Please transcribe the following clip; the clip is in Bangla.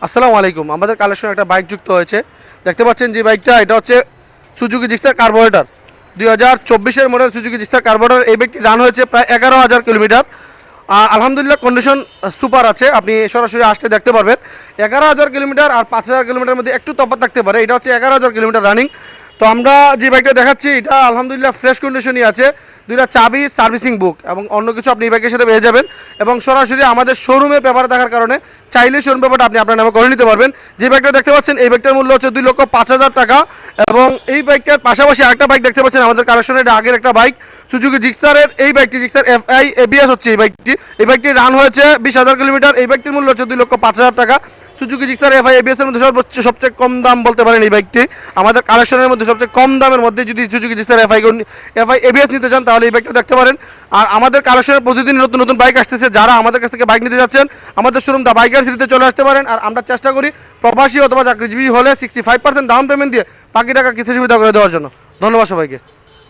আসসালামু আলাইকুম। আমাদের কালেকশনে একটা বাইক যুক্ত হয়েছে। দেখতে পাচ্ছেন যে বাইকটা, এটা হচ্ছে সুজুকি জিক্সার কার্বোরেটর 2024-এর মডেল সুজুকি জিক্সার কার্বোরেটর। এই বাইকটি রান হয়েছে প্রায় 11,000 কিলোমিটার। আলহামদুলিল্লাহ কন্ডিশন সুপার আছে, আপনি সরাসরি আসতে দেখতে পারবেন। 11,000 কিলোমিটার আর 5,000 কিলোমিটার মধ্যে একটু তফাৎ থাকতে পারে। এটা হচ্ছে 11,000 কিলোমিটার রানিং। তো আমরা যে বাইকটা দেখাচ্ছি এটা আলহামদুলিল্লাহ ফ্রেশ কন্ডিশনই আছে। দুইটা চাবি, সার্ভিসিং বুক এবং অন্য কিছু আপনি এই বাইকের সাথে পেয়ে যাবেন। এবং সরাসরি আমাদের শোরুমে পেপারে থাকার কারণে চাইলে শোরুম পেপারটা আপনি আপনার নামে করে নিতে পারবেন। যে বাইকটা দেখতে পাচ্ছেন এই বাইকটার মূল্য হচ্ছে 2,05,000 টাকা। এবং এই বাইকটার পাশাপাশি আরেকটা বাইক দেখতে পাচ্ছেন আমাদের কালেকশনের, এটা আগের একটা বাইক সুজুকি জিক্সারের। এই বাইকটি জিক্সার FI ABS হচ্ছে এই বাইকটি রান হয়েছে 20,000 কিলোমিটার। এই বাইকটির মূল্য হচ্ছে 2,05,000 টাকা। সুজুকি জিক্সার FI ABS এর মধ্যে সবচেয়ে কম দাম বলতে পারেন এই বাইকটি। আমাদের কালেকশনের মধ্যে সবচেয়ে কম দামের মধ্যে যদি সুজুকি জিক্সার FI ABS নিতে চান তাহলে এই বাইকটা দেখতে পারেন। আর আমাদের কালেকশনের প্রতিদিন নতুন নতুন বাইক আসতেছে। যারা আমাদের কাছ থেকে বাইক নিতে যাচ্ছেন আমাদের শোরুম দা বাইকার সিটিতে চলে আসতে পারেন। আর আমরা চেষ্টা করি প্রবাসী অথবা চাকরিজীবী হলে 65% ডাউন পেমেন্ট দিয়ে বাকি টাকা কিস্তি সুবিধা করে দেওয়ার জন্য। ধন্যবাদ সবাইকে।